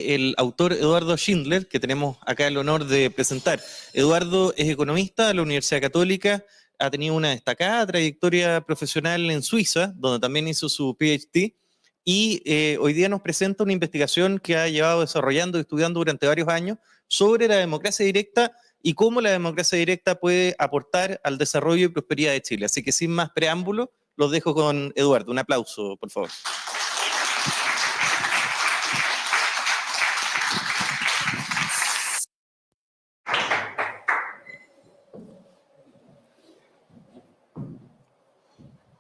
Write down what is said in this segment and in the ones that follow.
el autor Eduardo Schindler, que tenemos acá el honor de presentar. Eduardo es economista de la Universidad Católica, ha tenido una destacada trayectoria profesional en Suiza, donde también hizo su PhD, y hoy día nos presenta una investigación que ha llevado desarrollando y estudiando durante varios años sobre la democracia directa y cómo la democracia directa puede aportar al desarrollo y prosperidad de Chile. Así que sin más preámbulo, los dejo con Eduardo. Un aplauso, por favor.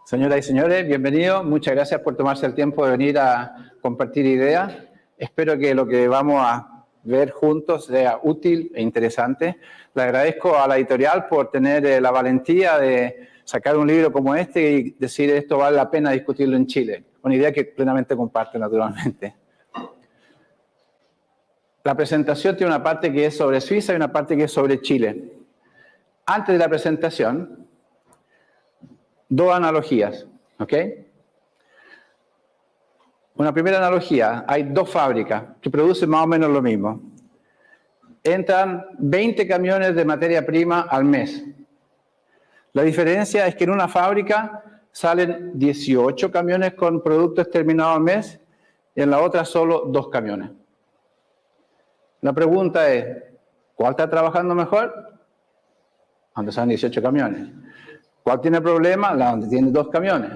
Señoras y señores, bienvenidos. Muchas gracias por tomarse el tiempo de venir a compartir ideas. Espero que lo que vamos a ver juntos sea útil e interesante. Le agradezco a la editorial por tener la valentía de sacar un libro como este y decir esto vale la pena discutirlo en Chile. Una idea que plenamente comparto, naturalmente. La presentación tiene una parte que es sobre Suiza y una parte que es sobre Chile. Antes de la presentación, dos analogías, ¿ok? Una primera analogía, hay dos fábricas que producen más o menos lo mismo. Entran 20 camiones de materia prima al mes. La diferencia es que en una fábrica salen 18 camiones con productos terminados al mes y en la otra solo 2 camiones. La pregunta es, ¿cuál está trabajando mejor? Donde salen 18 camiones. ¿Cuál tiene problemas? La donde tiene 2 camiones.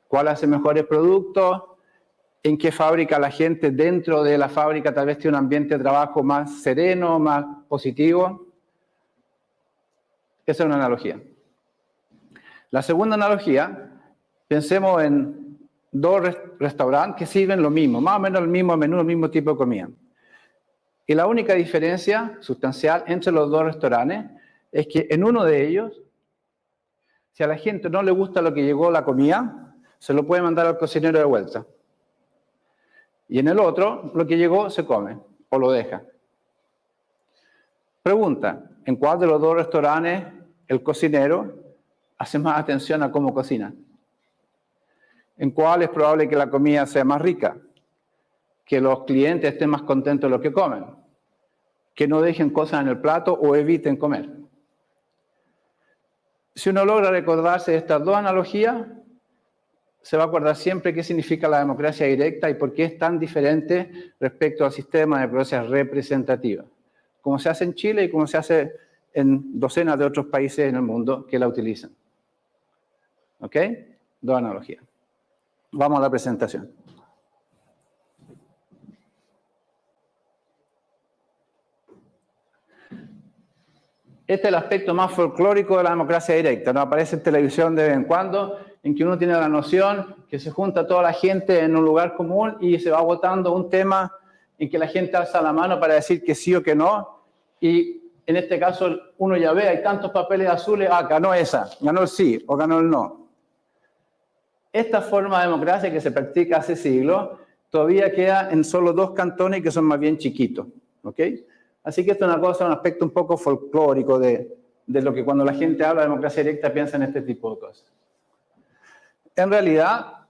¿Cuál hace mejores productos? ¿En qué fábrica la gente dentro de la fábrica tal vez tiene un ambiente de trabajo más sereno, más positivo? Esa es una analogía. La segunda analogía, pensemos en 2 restaurantes que sirven lo mismo, más o menos el mismo menú, el mismo tipo de comida. Y la única diferencia sustancial entre los 2 restaurantes es que en uno de ellos, si a la gente no le gusta lo que llegó la comida, se lo puede mandar al cocinero de vuelta. Y en el otro, lo que llegó se come o lo deja. Pregunta, ¿en cuál de los 2 restaurantes el cocinero hace más atención a cómo cocina? ¿En cuál es probable que la comida sea más rica? Que los clientes estén más contentos de lo que comen. Que no dejen cosas en el plato o eviten comer. Si uno logra recordarse de estas 2 analogías, se va a acordar siempre qué significa la democracia directa y por qué es tan diferente respecto al sistema de democracia representativa, como se hace en Chile y como se hace en docenas de otros países en el mundo que la utilizan. ¿Ok? 2 analogías. Vamos a la presentación. Este es el aspecto más folclórico de la democracia directa. No aparece en televisión de vez en cuando, en que uno tiene la noción que se junta toda la gente en un lugar común y se va votando un tema en que la gente alza la mano para decir que sí o que no. Y en este caso uno ya ve, hay tantos papeles azules, ganó esa, ganó el sí o ganó el no. Esta forma de democracia que se practica hace siglos todavía queda en solo 2 cantones que son más bien chiquitos. ¿Ok? Así que esto es una cosa, un aspecto un poco folclórico de lo que cuando la gente habla de democracia directa piensa en este tipo de cosas. En realidad,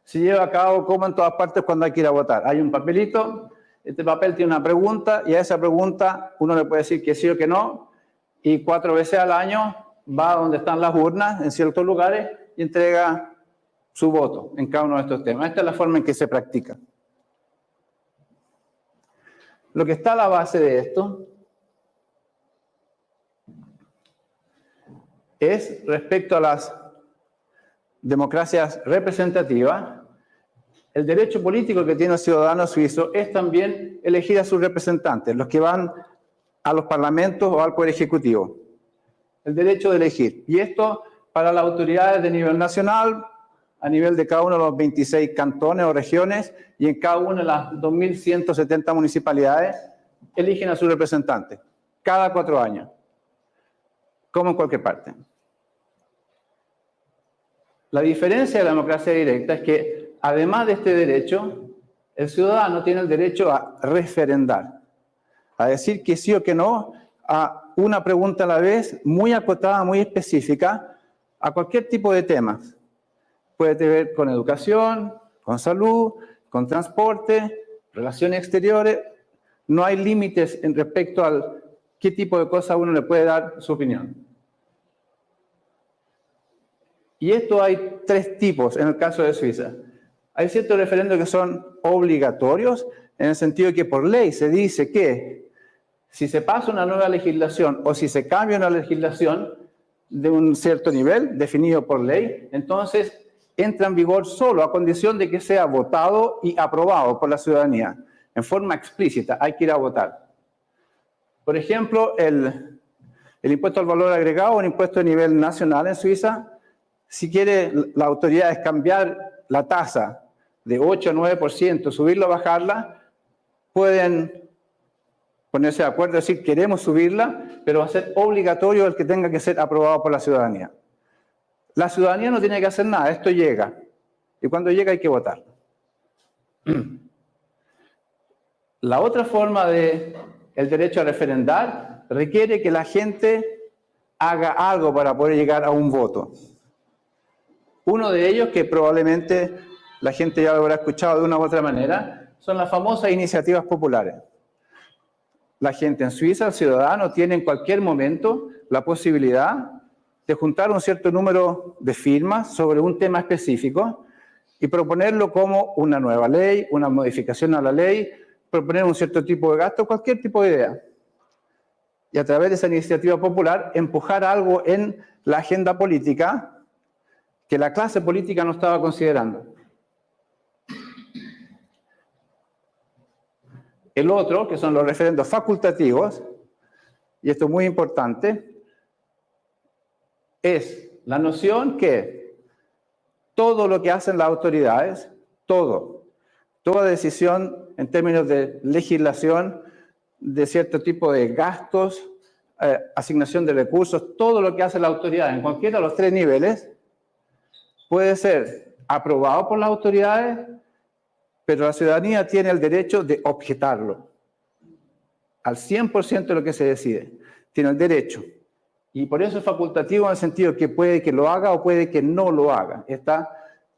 se lleva a cabo como en todas partes cuando hay que ir a votar. Hay un papelito, este papel tiene una pregunta y a esa pregunta uno le puede decir que sí o que no y 4 veces al año va a donde están las urnas en ciertos lugares y entrega su voto en cada uno de estos temas. Esta es la forma en que se practica. Lo que está a la base de esto es respecto a las democracias representativas, el derecho político que tiene el ciudadano suizo es también elegir a sus representantes, los que van a los parlamentos o al poder ejecutivo. El derecho de elegir. Y esto para las autoridades de nivel nacional, a nivel de cada uno de los 26 cantones o regiones y en cada una de las 2.170 municipalidades, eligen a sus representantes cada 4 años, como en cualquier parte. La diferencia de la democracia directa es que, además de este derecho, el ciudadano tiene el derecho a referendar, a decir que sí o que no a una pregunta a la vez, muy acotada, muy específica, a cualquier tipo de temas. Puede tener con educación, con salud, con transporte, relaciones exteriores. No hay límites en respecto a qué tipo de cosas uno le puede dar su opinión. Y esto hay tres tipos en el caso de Suiza. Hay ciertos referendos que son obligatorios, en el sentido de que por ley se dice que si se pasa una nueva legislación o si se cambia una legislación de un cierto nivel definido por ley, entonces entra en vigor solo a condición de que sea votado y aprobado por la ciudadanía. En forma explícita, hay que ir a votar. Por ejemplo, el impuesto al valor agregado, un impuesto a nivel nacional en Suiza, si quiere la autoridad es cambiar la tasa de 8 a 9%, subirla o bajarla, pueden ponerse de acuerdo y decir queremos subirla, pero va a ser obligatorio el que tenga que ser aprobado por la ciudadanía. La ciudadanía no tiene que hacer nada, esto llega. Y cuando llega hay que votar. La otra forma del derecho a referendar requiere que la gente haga algo para poder llegar a un voto. Uno de ellos, que probablemente la gente ya lo habrá escuchado de una u otra manera, son las famosas iniciativas populares. La gente en Suiza, el ciudadano, tiene en cualquier momento la posibilidad de juntar un cierto número de firmas sobre un tema específico y proponerlo como una nueva ley, una modificación a la ley, proponer un cierto tipo de gasto, cualquier tipo de idea. Y a través de esa iniciativa popular empujar algo en la agenda política que la clase política no estaba considerando. El otro, que son los referendos facultativos, y esto es muy importante, es la noción que todo lo que hacen las autoridades, toda decisión en términos de legislación, de cierto tipo de gastos, asignación de recursos, todo lo que hace la autoridad en cualquiera de los tres niveles, puede ser aprobado por las autoridades, pero la ciudadanía tiene el derecho de objetarlo. Al 100% de lo que se decide, tiene el derecho. Y por eso es facultativo en el sentido que puede que lo haga o puede que no lo haga. Está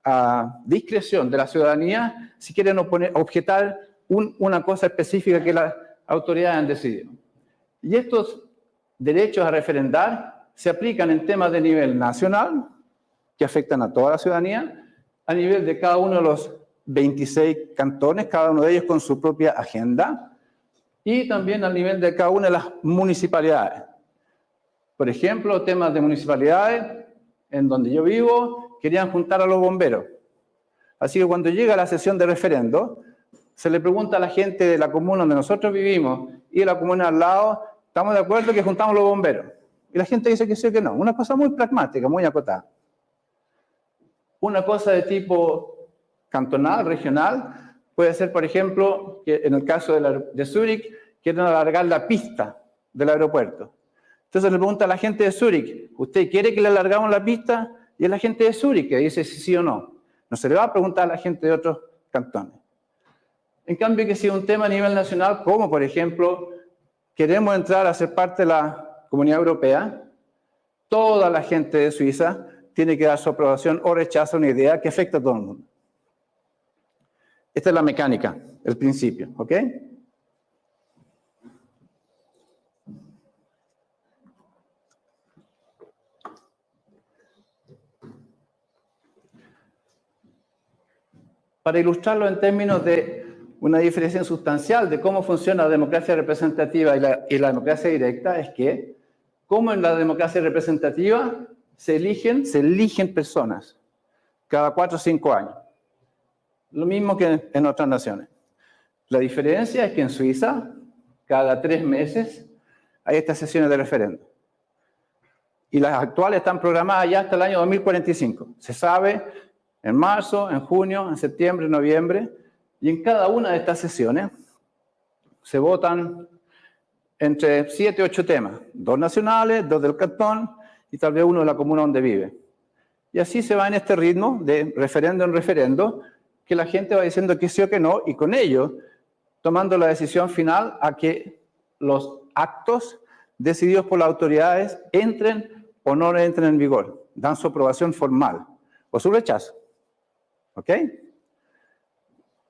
a discreción de la ciudadanía si quieren objetar una cosa específica que las autoridades han decidido. Y estos derechos a referendar se aplican en temas de nivel nacional, que afectan a toda la ciudadanía, a nivel de cada uno de los 26 cantones, cada uno de ellos con su propia agenda, y también al nivel de cada una de las municipalidades. Por ejemplo, temas de municipalidades, en donde yo vivo, querían juntar a los bomberos. Así que cuando llega la sesión de referendo, se le pregunta a la gente de la comuna donde nosotros vivimos y de la comuna al lado, ¿estamos de acuerdo que juntamos los bomberos? Y la gente dice que sí o que no. Una cosa muy pragmática, muy acotada. Una cosa de tipo cantonal, regional, puede ser, por ejemplo, que en el caso de Zúrich, quieren alargar la pista del aeropuerto. Entonces le pregunta a la gente de Zúrich, ¿usted quiere que le alargamos la pista? Y es la gente de Zúrich que dice si sí o no. No se le va a preguntar a la gente de otros cantones. En cambio, que si es un tema a nivel nacional, como por ejemplo, queremos entrar a ser parte de la Comunidad Europea, toda la gente de Suiza tiene que dar su aprobación o rechazo a una idea que afecta a todo el mundo. Esta es la mecánica, el principio, ¿ok? Para ilustrarlo en términos de una diferencia sustancial de cómo funciona la democracia representativa y la democracia directa, es que, como en la democracia representativa, se eligen personas cada 4 o 5 años. Lo mismo que en otras naciones. La diferencia es que en Suiza, cada 3 meses, hay estas sesiones de referendo. Y las actuales están programadas ya hasta el año 2045. Se sabe en marzo, en junio, en septiembre, en noviembre. Y en cada una de estas sesiones se votan entre 7 y 8 temas. 2 nacionales, 2 del cantón y tal vez uno de la comuna donde vive. Y así se va en este ritmo de referendo en referendo, que la gente va diciendo que sí o que no, y con ello tomando la decisión final a que los actos decididos por las autoridades entren o no entren en vigor. Dan su aprobación formal o su rechazo. ¿Ok?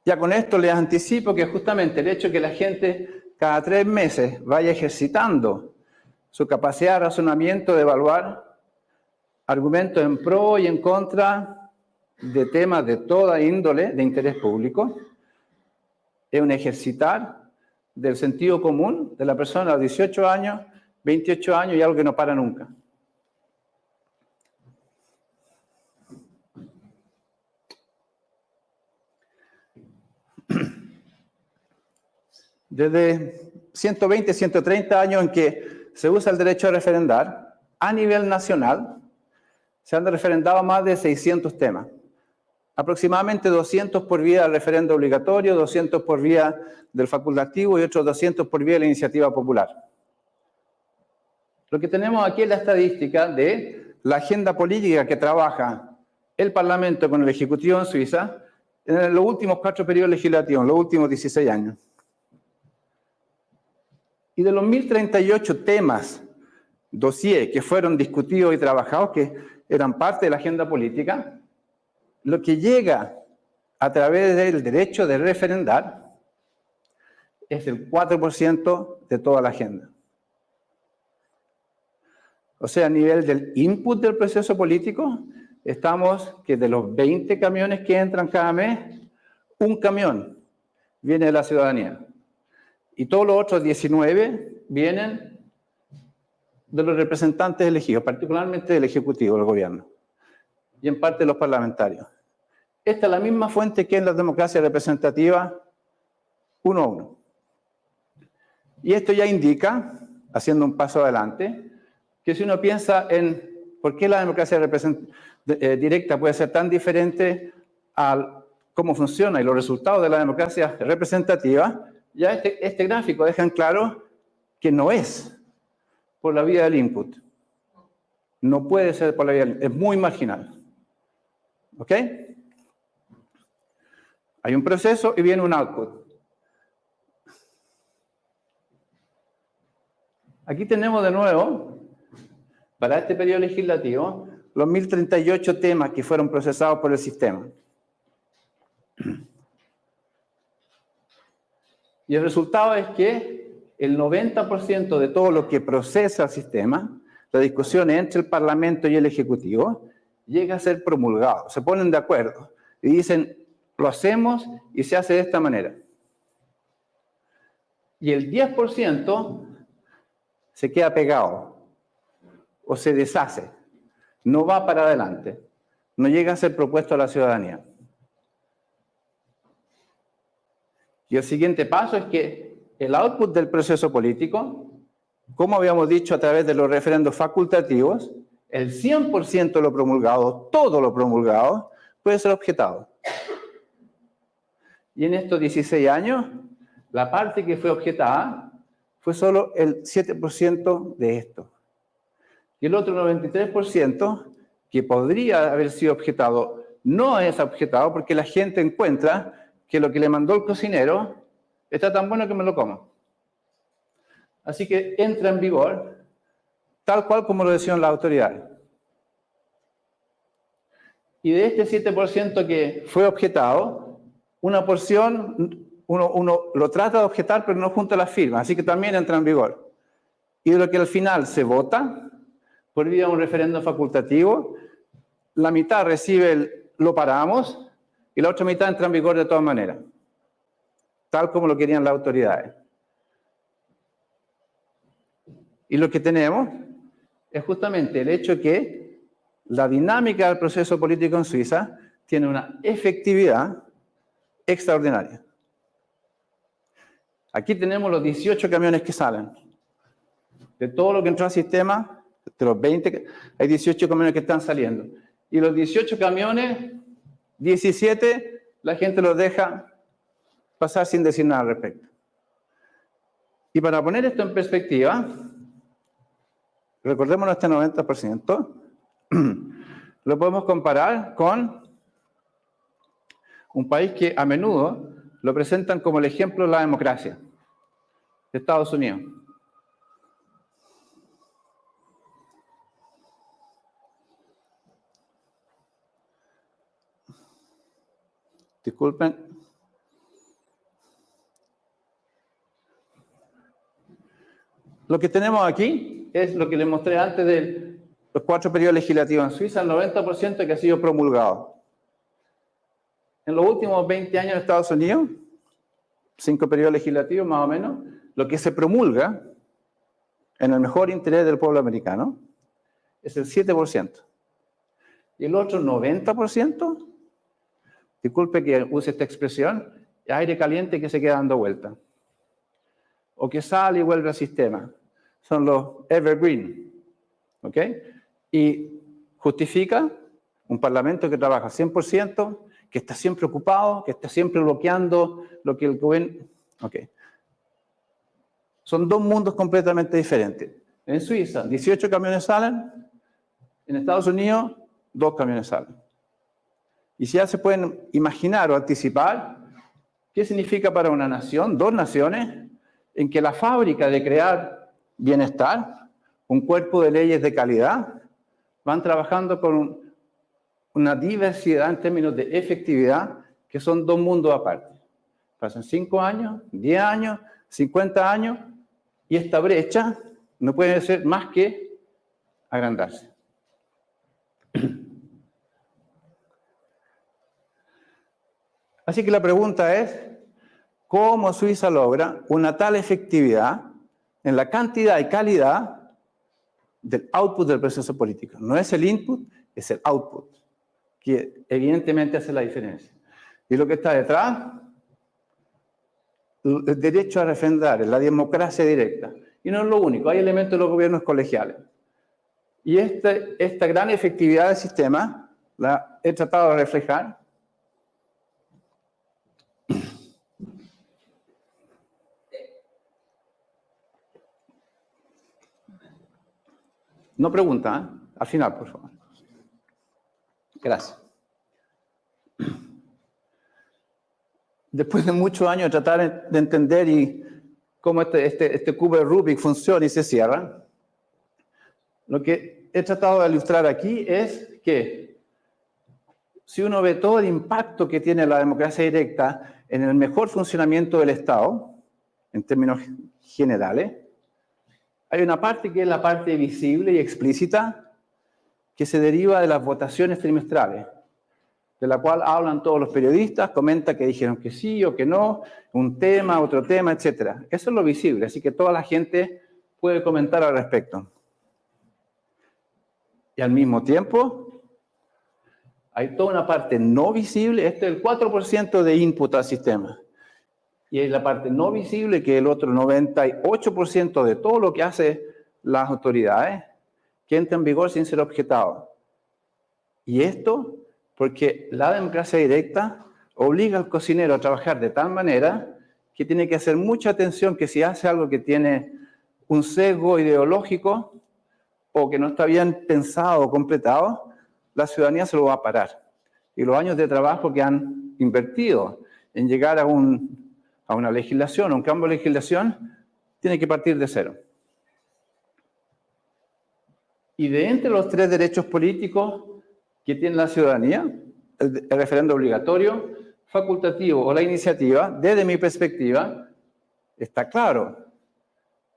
Ya con esto les anticipo que justamente el hecho de que la gente cada 3 meses vaya ejercitando su capacidad de razonamiento, de evaluar argumentos en pro y en contra de temas de toda índole de interés público, es un ejercitar del sentido común de la persona de 18 años, 28 años y algo que no para nunca. Desde 120, 130 años en que se usa el derecho a referendar, a nivel nacional, se han referendado más de 600 temas. Aproximadamente 200 por vía del referendo obligatorio, 200 por vía del facultativo y otros 200 por vía de la iniciativa popular. Lo que tenemos aquí es la estadística de la agenda política que trabaja el Parlamento con el Ejecutivo en Suiza en los últimos 4 periodos legislativos, en los últimos 16 años. Y de los 1038 temas, dossiers que fueron discutidos y trabajados, que eran parte de la agenda política, lo que llega a través del derecho de referendar es el 4% de toda la agenda. O sea, a nivel del input del proceso político, estamos que de los 20 camiones que entran cada mes, un camión viene de la ciudadanía. Y todos los otros 19 vienen de los representantes elegidos, particularmente del Ejecutivo, del Gobierno, y en parte de los parlamentarios. Esta es la misma fuente que en la democracia representativa 1 a 1. Y esto ya indica, haciendo un paso adelante, que si uno piensa en por qué la democracia directa puede ser tan diferente a cómo funciona y los resultados de la democracia representativa, ya este gráfico deja en claro que no es por la vía del input. No puede ser por la vía del input, es muy marginal. ¿Ok? Hay un proceso y viene un output. Aquí tenemos de nuevo, para este periodo legislativo, los 1038 temas que fueron procesados por el sistema. Y el resultado es que el 90% de todo lo que procesa el sistema, la discusión entre el Parlamento y el Ejecutivo, llega a ser promulgado. Se ponen de acuerdo y dicen, lo hacemos y se hace de esta manera. Y el 10% se queda pegado o se deshace, no va para adelante, no llega a ser propuesto a la ciudadanía. Y el siguiente paso es que el output del proceso político, como habíamos dicho a través de los referendos facultativos, el 100% de lo promulgado, todo lo promulgado, puede ser objetado. Y en estos 16 años, la parte que fue objetada fue solo el 7% de esto. Y el otro 93% que podría haber sido objetado no es objetado porque la gente encuentra que lo que le mandó el cocinero está tan bueno que me lo como. Así que entra en vigor tal cual como lo decían las autoridades. Y de este 7% que fue objetado, una porción uno lo trata de objetar pero no junta las firmas, así que también entra en vigor. Y de lo que al final se vota por vía de un referendo facultativo, la mitad recibe el lo paramos y la otra mitad entra en vigor de todas maneras, tal como lo querían las autoridades. Y lo que tenemos es justamente el hecho que la dinámica del proceso político en Suiza tiene una efectividad extraordinaria. Aquí tenemos los 18 camiones que salen. De todo lo que entró al sistema, de los 20, hay 18 camiones que están saliendo. Y los 18 camiones, 17, la gente los deja pasar sin decir nada al respecto. Y para poner esto en perspectiva, recordemos este 90%, lo podemos comparar con un país que a menudo lo presentan como el ejemplo de la democracia, Estados Unidos. Disculpen. Lo que tenemos aquí es lo que les mostré antes de los 4 periodos legislativos en Suiza, el 90% que ha sido promulgado. En los últimos 20 años en Estados Unidos, 5 periodos legislativos más o menos, lo que se promulga en el mejor interés del pueblo americano es el 7%. Y el otro 90%, disculpe que use esta expresión, es aire caliente que se queda dando vuelta. O que sale y vuelve al sistema. Son los evergreen. ¿Ok? Y justifica un parlamento que trabaja 100%, que está siempre ocupado, que está siempre bloqueando lo que el gobierno... ¿Ok? Son 2 mundos completamente diferentes. En Suiza, 18 camiones salen. En Estados Unidos, 2 camiones salen. Y si ya se pueden imaginar o anticipar, ¿qué significa para una nación, 2 naciones, en que la fábrica de crear bienestar, un cuerpo de leyes de calidad, van trabajando con una diversidad en términos de efectividad, que son 2 mundos aparte? Pasan 5 años, 10 años, 50 años, y esta brecha no puede ser más que agrandarse. Así que la pregunta es, ¿cómo Suiza logra una tal efectividad en la cantidad y calidad del output del proceso político? No es el input, es el output, que evidentemente hace la diferencia. Y lo que está detrás, el derecho a refrendar, la democracia directa. Y no es lo único, hay elementos de los gobiernos colegiales. Y esta gran efectividad del sistema la he tratado de reflejar No pregunta, ¿eh? Al final, por favor. Gracias. Después de muchos años de tratar de entender cómo este cubo de Rubik funciona y se cierra, lo que he tratado de ilustrar aquí es que si uno ve todo el impacto que tiene la democracia directa en el mejor funcionamiento del Estado, en términos generales, hay una parte que es la parte visible y explícita que se deriva de las votaciones trimestrales, de la cual hablan todos los periodistas, comentan que dijeron que sí o que no, un tema, otro tema, etc. Eso es lo visible, así que toda la gente puede comentar al respecto. Y al mismo tiempo, hay toda una parte no visible, este es el 4% de input al sistema. Y hay la parte no visible, que es el otro 98% de todo lo que hacen las autoridades, que entra en vigor sin ser objetado. Y esto porque la democracia directa obliga al cocinero a trabajar de tal manera que tiene que hacer mucha atención que si hace algo que tiene un sesgo ideológico o que no está bien pensado o completado, la ciudadanía se lo va a parar. Y los años de trabajo que han invertido en llegar a una legislación, a un cambio de legislación, tiene que partir de cero. Y de entre los 3 derechos políticos que tiene la ciudadanía, el referendo obligatorio, facultativo o la iniciativa, desde mi perspectiva, está claro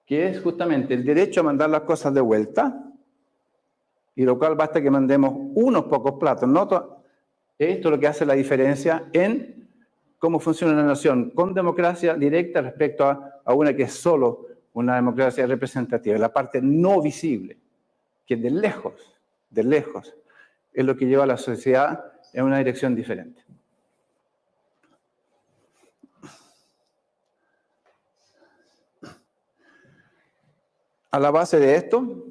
que es justamente el derecho a mandar las cosas de vuelta, y lo cual basta que mandemos unos pocos platos. Esto es lo que hace la diferencia en cómo funciona una nación con democracia directa respecto a una que es solo una democracia representativa, la parte no visible, que de lejos, es lo que lleva a la sociedad en una dirección diferente. A la base de esto,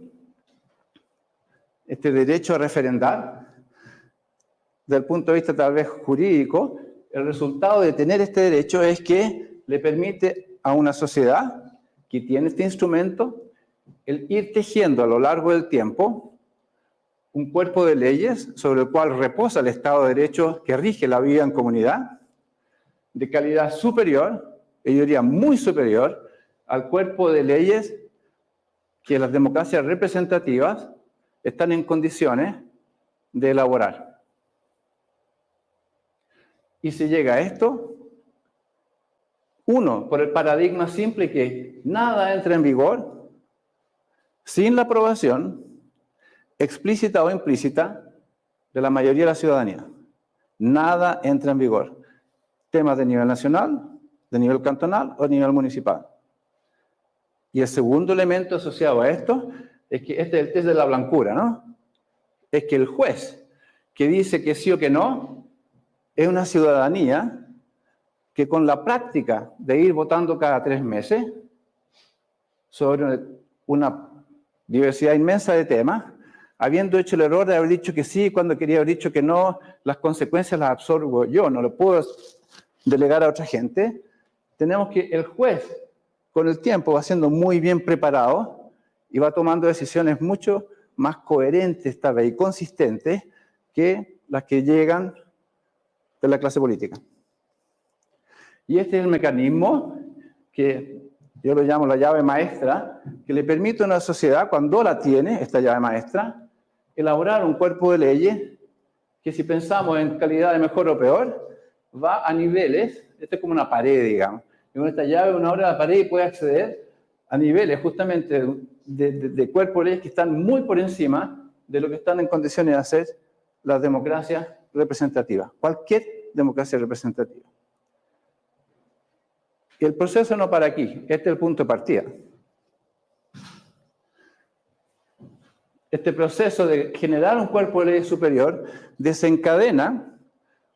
este derecho a referendar, desde el punto de vista tal vez jurídico, el resultado de tener este derecho es que le permite a una sociedad que tiene este instrumento el ir tejiendo a lo largo del tiempo un cuerpo de leyes sobre el cual reposa el Estado de Derecho que rige la vida en comunidad, de calidad superior, yo diría muy superior, al cuerpo de leyes que las democracias representativas están en condiciones de elaborar. Y se llega a esto, uno, por el paradigma simple que nada entra en vigor sin la aprobación explícita o implícita de la mayoría de la ciudadanía. Nada entra en vigor. Temas de nivel nacional, de nivel cantonal o de nivel municipal. Y el segundo elemento asociado a esto es que este es el test de la blancura, ¿no? Es que el juez que dice que sí o que no es una ciudadanía que con la práctica de ir votando cada 3 meses sobre una diversidad inmensa de temas, habiendo hecho el error de haber dicho que sí cuando quería haber dicho que no, las consecuencias las absorbo yo, no lo puedo delegar a otra gente. Tenemos que el juez, con el tiempo, va siendo muy bien preparado y va tomando decisiones mucho más coherentes, esta vez, y consistentes que las que llegan de la clase política. Y este es el mecanismo que yo lo llamo la llave maestra, que le permite a una sociedad, cuando la tiene, esta llave maestra, elaborar un cuerpo de leyes que, si pensamos en calidad de mejor o peor, va a niveles, esto es como una pared, digamos, y con esta llave uno abre la pared y puede acceder a niveles justamente de cuerpo de leyes que están muy por encima de lo que están en condiciones de hacer las democracias representativas, cualquier democracia representativa. Y el proceso no para aquí, este es el punto de partida. Este proceso de generar un cuerpo de ley superior desencadena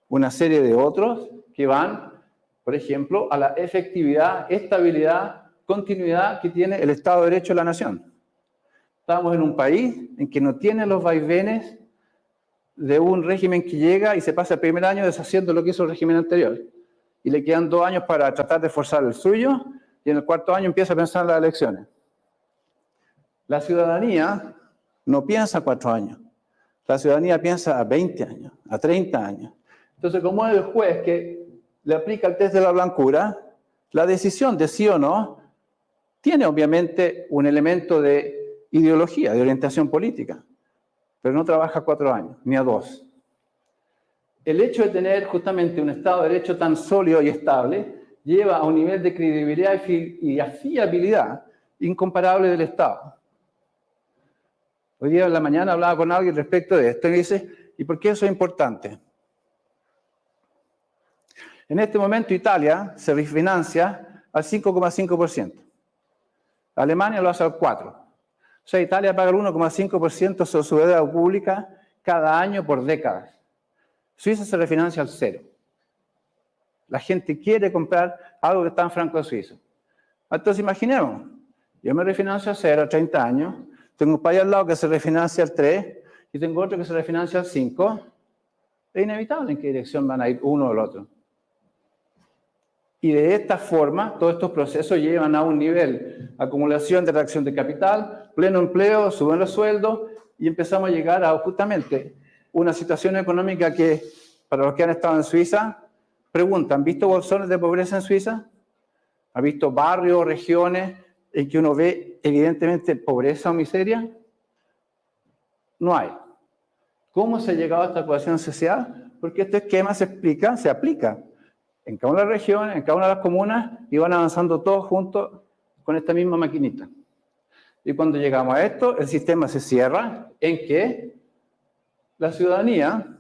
una serie de otros que van, por ejemplo, a la efectividad, estabilidad, continuidad que tiene el Estado de Derecho de la nación. Estamos en un país en que no tiene los vaivenes de un régimen que llega y se pasa el primer año deshaciendo lo que hizo el régimen anterior. Y le quedan 2 años para tratar de forzar el suyo, y en el 4.º año empieza a pensar en las elecciones. La ciudadanía no piensa a 4 años. La ciudadanía piensa a 20 años, a 30 años. Entonces, como es el juez que le aplica el test de la blancura, la decisión de sí o no tiene obviamente un elemento de ideología, de orientación política, pero no trabaja a 4 años, ni a 2. El hecho de tener justamente un Estado de Derecho tan sólido y estable lleva a un nivel de credibilidad y a fiabilidad incomparable del Estado. Hoy día en la mañana hablaba con alguien respecto de esto y me dice, ¿y por qué eso es importante? En este momento Italia se refinancia al 5,5%. Alemania lo hace al 4%. O sea, Italia paga el 1,5% sobre su deuda pública cada año por décadas. Suiza se refinancia al 0%. La gente quiere comprar algo que está en franco suizo. Entonces imaginemos, yo me refinancio al 0 a 30 años, tengo un país al lado que se refinancia al 3% y tengo otro que se refinancia al 5%. Es inevitable en qué dirección van a ir uno o el otro. Y de esta forma, todos estos procesos llevan a un nivel, acumulación de reacción de capital, pleno empleo, suben los sueldos y empezamos a llegar a justamente una situación económica que, para los que han estado en Suiza, preguntan, ¿han visto bolsones de pobreza en Suiza? ¿Han visto barrios, regiones en que uno ve evidentemente pobreza o miseria? No hay. ¿Cómo se ha llegado a esta ecuación social? Porque este esquema se aplica en cada una de las regiones, en cada una de las comunas, y van avanzando todos juntos con esta misma maquinita. Y cuando llegamos a esto, el sistema se cierra en que la ciudadanía,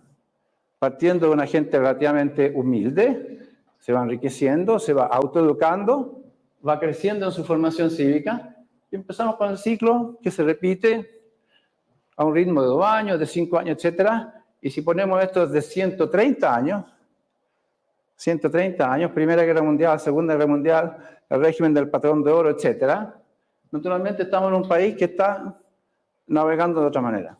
partiendo de una gente relativamente humilde, se va enriqueciendo, se va autoeducando, va creciendo en su formación cívica, y empezamos con el ciclo que se repite a un ritmo de 2 años, de 5 años, etc. Y si ponemos esto de 130 años, Primera Guerra Mundial, Segunda Guerra Mundial, el régimen del patrón de oro, etc., naturalmente estamos en un país que está navegando de otra manera.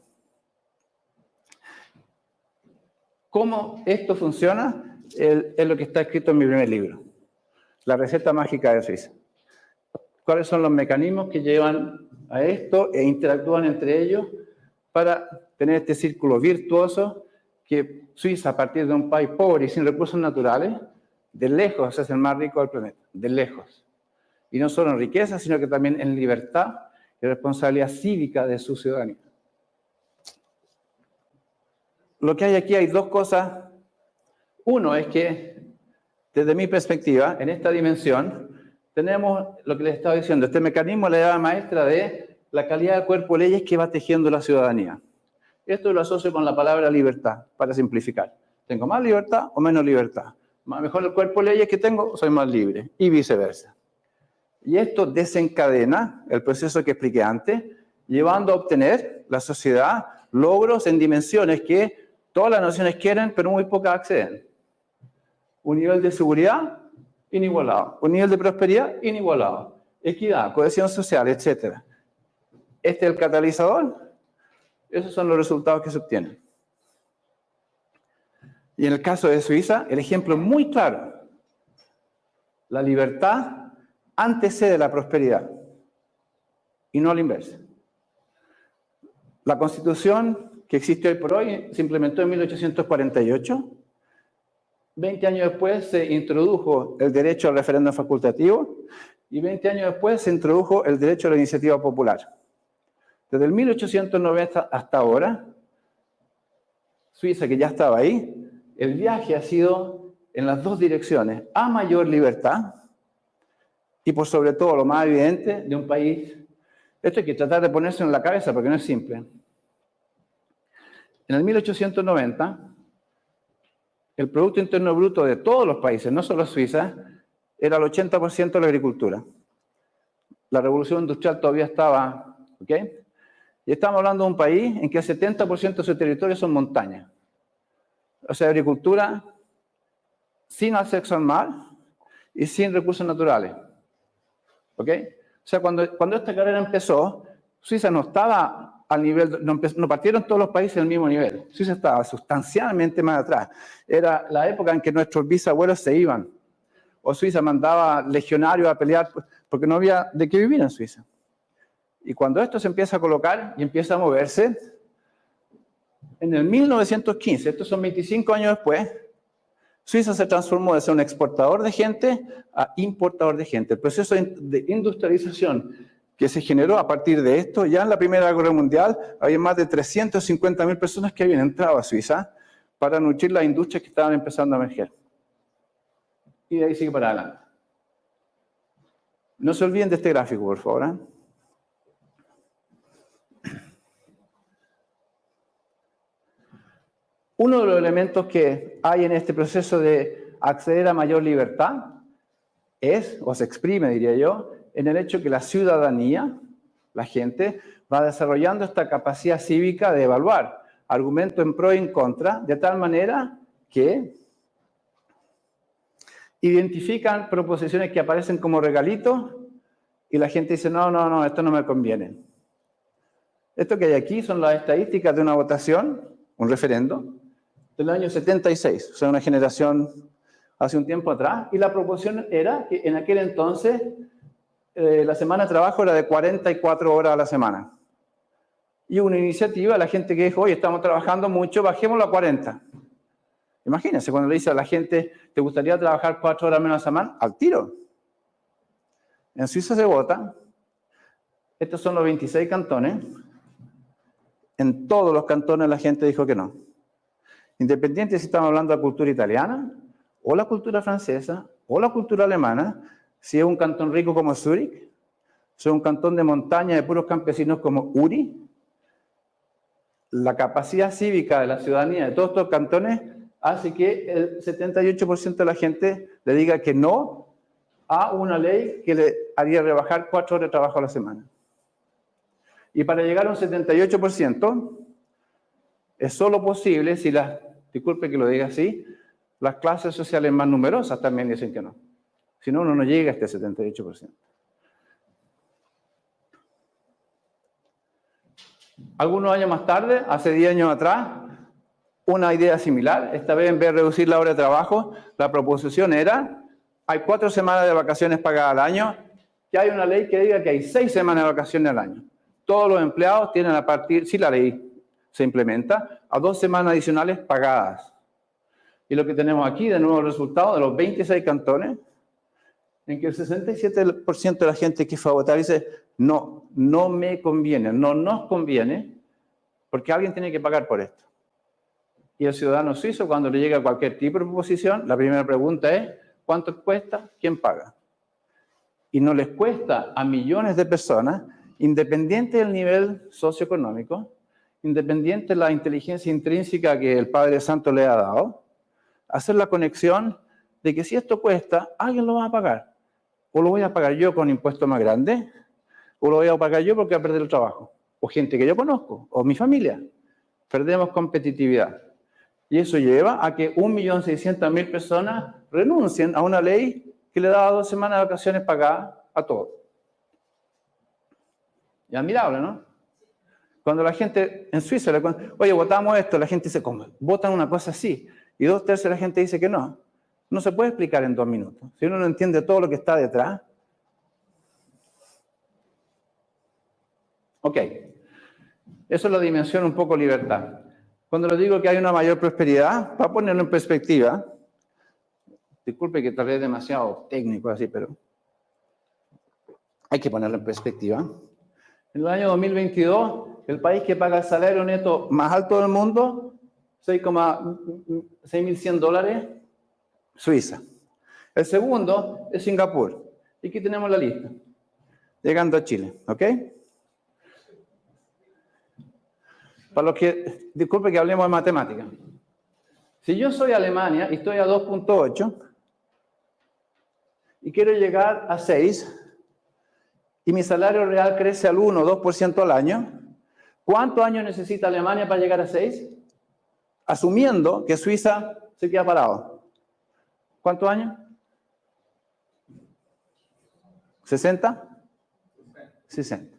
¿Cómo esto funciona? Es lo que está escrito en mi primer libro, La receta mágica de Suiza. ¿Cuáles son los mecanismos que llevan a esto e interactúan entre ellos para tener este círculo virtuoso que Suiza, a partir de un país pobre y sin recursos naturales, de lejos es el más rico del planeta, de lejos. Y no solo en riqueza, sino que también en libertad y responsabilidad cívica de su ciudadanía. Lo que hay aquí hay 2 cosas. Uno es que, desde mi perspectiva, en esta dimensión, tenemos lo que les estaba diciendo, este mecanismo, la llave maestra de la calidad del cuerpo de leyes que va tejiendo la ciudadanía. Esto lo asocio con la palabra libertad, para simplificar. ¿Tengo más libertad o menos libertad? Mejor el cuerpo de leyes que tengo, soy más libre, y viceversa. Y esto desencadena el proceso que expliqué antes, llevando a obtener la sociedad logros en dimensiones que todas las naciones quieren, pero muy pocas acceden. Un nivel de seguridad inigualado, un nivel de prosperidad inigualado, equidad, cohesión social, etc. Este es el catalizador, esos son los resultados que se obtienen. Y en el caso de Suiza, el ejemplo es muy claro. La libertad antecede la prosperidad y no a la inversa. La Constitución que existe hoy por hoy se implementó en 1848. 20 años después se introdujo el derecho al referéndum facultativo y 20 años después se introdujo el derecho a la iniciativa popular. Desde el 1890 hasta ahora, Suiza, que ya estaba ahí, el viaje ha sido en las dos direcciones, a mayor libertad y por sobre todo, lo más evidente, de un país. Esto hay que tratar de ponerse en la cabeza porque no es simple. En el 1890, el Producto Interno Bruto de todos los países, no solo Suiza, era el 80% de la agricultura. La revolución industrial todavía estaba, ¿ok? Y estamos hablando de un país en que el 70% de su territorio son montañas. O sea, agricultura sin acceso al mar y sin recursos naturales. ¿Ok? O sea, cuando esta carrera empezó, Suiza no estaba al nivel, no partieron todos los países al mismo nivel. Suiza estaba sustancialmente más atrás. Era la época en que nuestros bisabuelos se iban. O Suiza mandaba legionarios a pelear porque no había de qué vivir en Suiza. Y cuando esto se empieza a colocar y empieza a moverse, en el 1915, estos son 25 años después, Suiza se transformó de ser un exportador de gente a importador de gente. El proceso de industrialización que se generó a partir de esto, ya en la Primera Guerra Mundial, había más de 350.000 personas que habían entrado a Suiza para nutrir las industrias que estaban empezando a emerger. Y de ahí sigue para adelante. No se olviden de este gráfico, por favor, ¿eh? Uno de los elementos que hay en este proceso de acceder a mayor libertad es, o se exprime, diría yo, en el hecho que la ciudadanía, la gente, va desarrollando esta capacidad cívica de evaluar argumentos en pro y en contra, de tal manera que identifican proposiciones que aparecen como regalitos y la gente dice, no, esto no me conviene. Esto que hay aquí son las estadísticas de una votación, un referendo, del año 76, o sea, una generación hace un tiempo atrás, y la proposición era que en aquel entonces la semana de trabajo era de 44 horas a la semana. Y una iniciativa, la gente que dijo, oye, estamos trabajando mucho, bajémoslo a 40. Imagínense, cuando le dice a la gente, ¿te gustaría trabajar 4 horas menos a la semana? Al tiro. En Suiza se vota, estos son los 26 cantones, en todos los cantones la gente dijo que no. Independiente si estamos hablando de la cultura italiana, o la cultura francesa, o la cultura alemana, si es un cantón rico como Zúrich, si es un cantón de montaña de puros campesinos como Uri, la capacidad cívica de la ciudadanía de todos estos cantones hace que el 78% de la gente le diga que no a una ley que le haría rebajar 4 horas de trabajo a la semana. Y para llegar a un 78%, es solo posible si disculpe que lo diga así, las clases sociales más numerosas también dicen que no. Si no, uno no llega a este 78%. Algunos años más tarde, hace 10 años atrás, una idea similar, esta vez en vez de reducir la hora de trabajo, la proposición era, hay 4 semanas de vacaciones pagadas al año, que hay una ley que diga que hay 6 semanas de vacaciones al año. Todos los empleados tienen a partir, si la ley se implementa, a 2 semanas adicionales pagadas. Y lo que tenemos aquí, de nuevo, el resultado de los 26 cantones, en que el 67% de la gente que fue a votar dice, no me conviene, no nos conviene, porque alguien tiene que pagar por esto. Y el ciudadano suizo, cuando le llega cualquier tipo de proposición, la primera pregunta es, ¿cuánto cuesta? ¿Quién paga? Y no les cuesta a millones de personas independiente del nivel socioeconómico, independiente de la inteligencia intrínseca que el Padre Santo le ha dado, hacer la conexión de que si esto cuesta, alguien lo va a pagar. O lo voy a pagar yo con impuestos más grandes, o lo voy a pagar yo porque voy a perder el trabajo. O gente que yo conozco, o mi familia. Perdemos competitividad. Y eso lleva a que 1.600.000 personas renuncien a una ley que le daba 2 semanas de vacaciones pagadas a todos. Y admirable, ¿no? Cuando la gente en Suiza le cuenta, oye, votamos esto, la gente dice, ¿cómo? Votan una cosa así. Y 2/3 de la gente dice que no. No se puede explicar en 2 minutos. Si uno no entiende todo lo que está detrás. Ok. Eso es la dimensión un poco libertad. Cuando les digo que hay una mayor prosperidad, para ponerlo en perspectiva, disculpe que tal vez es demasiado técnico así, pero hay que ponerlo en perspectiva. En el año 2022, el país que paga el salario neto más alto del mundo, $6.100, Suiza. El segundo es Singapur. Y aquí tenemos la lista, llegando a Chile, ¿ok? Para los que, disculpe que hablemos de matemáticas. Si yo soy Alemania y estoy a 2.8 y quiero llegar a 6 y mi salario real crece al 1 o 2% al año, ¿cuántos años necesita Alemania para llegar a 6? Asumiendo que Suiza se queda parado. ¿Cuántos años? ¿60? 60.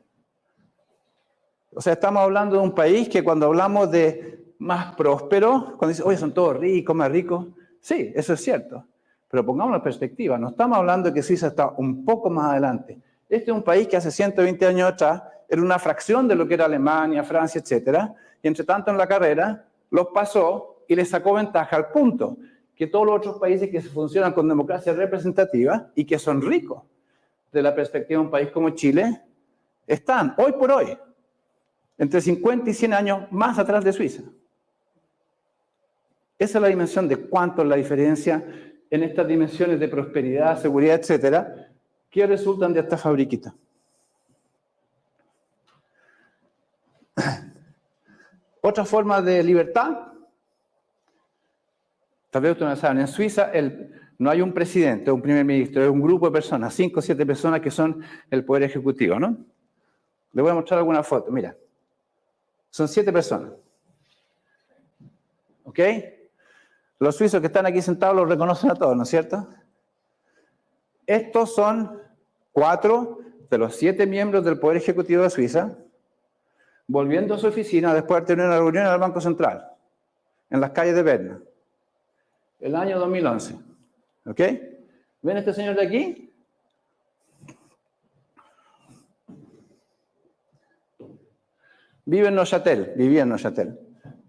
O sea, estamos hablando de un país que cuando hablamos de más próspero, cuando dicen, oye, son todos ricos, más ricos, sí, eso es cierto. Pero pongámoslo en perspectiva, no estamos hablando de que Suiza está un poco más adelante. Este es un país que hace 120 años atrás era una fracción de lo que era Alemania, Francia, etcétera, y entre tanto en la carrera los pasó y les sacó ventaja al punto que todos los otros países que funcionan con democracia representativa y que son ricos, de la perspectiva de un país como Chile, están hoy por hoy entre 50 y 100 años más atrás de Suiza. Esa es la dimensión de cuánto es la diferencia en estas dimensiones de prosperidad, seguridad, etcétera, que resultan de esta fabriquita. Otra forma de libertad, tal vez ustedes no saben, en Suiza no hay un presidente o un primer ministro, es un grupo de personas, 5 o 7 personas que son el poder ejecutivo, ¿no? Les voy a mostrar alguna foto, mira. Son 7 personas. ¿Ok? Los suizos que están aquí sentados los reconocen a todos, ¿no es cierto? Estos son 4 de los 7 miembros del Poder Ejecutivo de Suiza, volviendo a su oficina después de tener una reunión en el Banco Central, en las calles de Berna, el año 2011. ¿Ok? ¿Ven este señor de aquí? Vivía en Neuchâtel.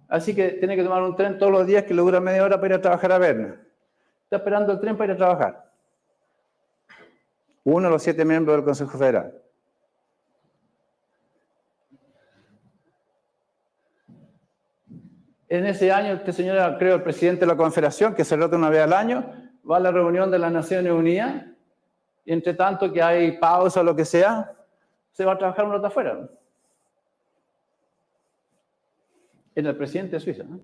Así que tiene que tomar un tren todos los días que le dura media hora para ir a trabajar a Berna. Está esperando el tren para ir a trabajar. Uno de los 7 miembros del Consejo Federal. En ese año, este señor era, creo, el presidente de la Confederación, que se rota una vez al año, va a la reunión de las Naciones Unidas, y entre tanto que hay pausa o lo que sea, se va a trabajar un rato afuera. Era el presidente de Suiza, ¿no?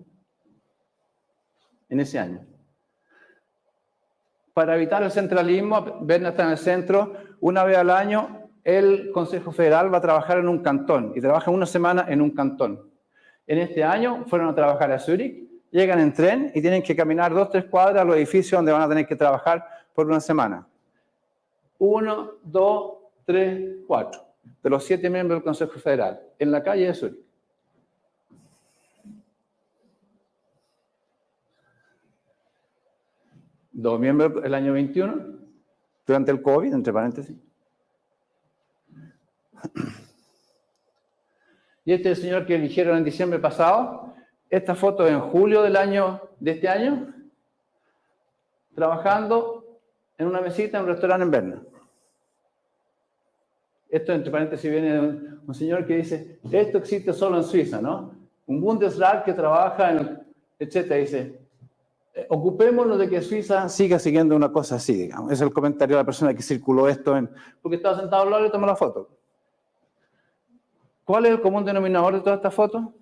En ese año. Para evitar el centralismo, Berna está en el centro, una vez al año el Consejo Federal va a trabajar en un cantón y trabaja una semana en un cantón. En este año fueron a trabajar a Zúrich, llegan en tren y tienen que caminar 2 o 3 cuadras a los edificios donde van a tener que trabajar por una semana. 1, 2, 3, 4 de los 7 miembros del Consejo Federal en la calle de Zúrich. Dos miembros el año 21, durante el COVID, entre paréntesis. Y este es el señor que eligieron en diciembre pasado. Esta foto en julio de este año, trabajando en una mesita en un restaurante en Berna. Esto, entre paréntesis, viene de un señor que dice, esto existe solo en Suiza, ¿no? Un Bundesrat que trabaja en, etcétera, dice, ocupémonos de que Suiza siga siguiendo una cosa así, digamos. Es el comentario de la persona que circuló esto, porque estaba sentado al lado y tomó la foto. ¿Cuál es el común denominador de toda esta foto?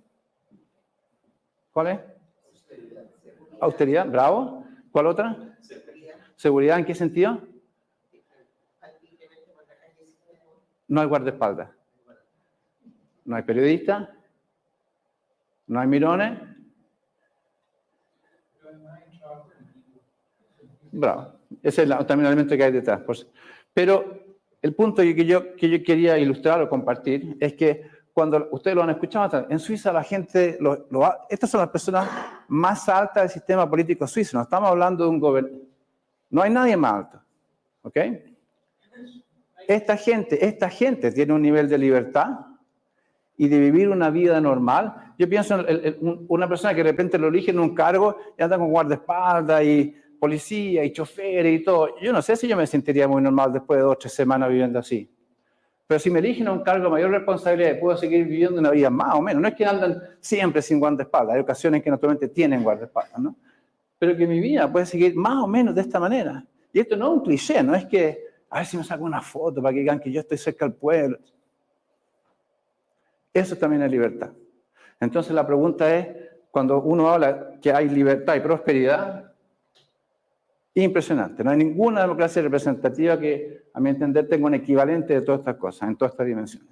¿Cuál es? Austeridad, bravo. ¿Cuál otra? Seguridad, ¿en qué sentido? No hay guardaespaldas. No hay periodistas. No hay mirones. Bravo. Ese es también el elemento que hay detrás. Pero el punto que yo quería ilustrar o compartir es que cuando ustedes lo han escuchado, en Suiza la gente, estas son las personas más altas del sistema político suizo. No estamos hablando de un gobernante. No hay nadie más alto. ¿Ok? Esta gente tiene un nivel de libertad y de vivir una vida normal. Yo pienso en una persona que de repente lo eligen en un cargo y anda con guardaespaldas y policía y choferes y todo. Yo no sé si yo me sentiría muy normal después de 2 o 3 semanas viviendo así. Pero si me eligen a un cargo de mayor responsabilidad, puedo seguir viviendo una vida más o menos. No es que andan siempre sin guardaespaldas. Hay ocasiones que naturalmente tienen guardaespaldas, ¿no? Pero que mi vida puede seguir más o menos de esta manera. Y esto no es un cliché, no es que a ver si me saco una foto para que digan que yo estoy cerca del pueblo. Eso también es libertad. Entonces la pregunta es, cuando uno habla que hay libertad y prosperidad, impresionante. No hay ninguna democracia representativa que, a mi entender, tenga un equivalente de todas estas cosas, en todas estas dimensiones.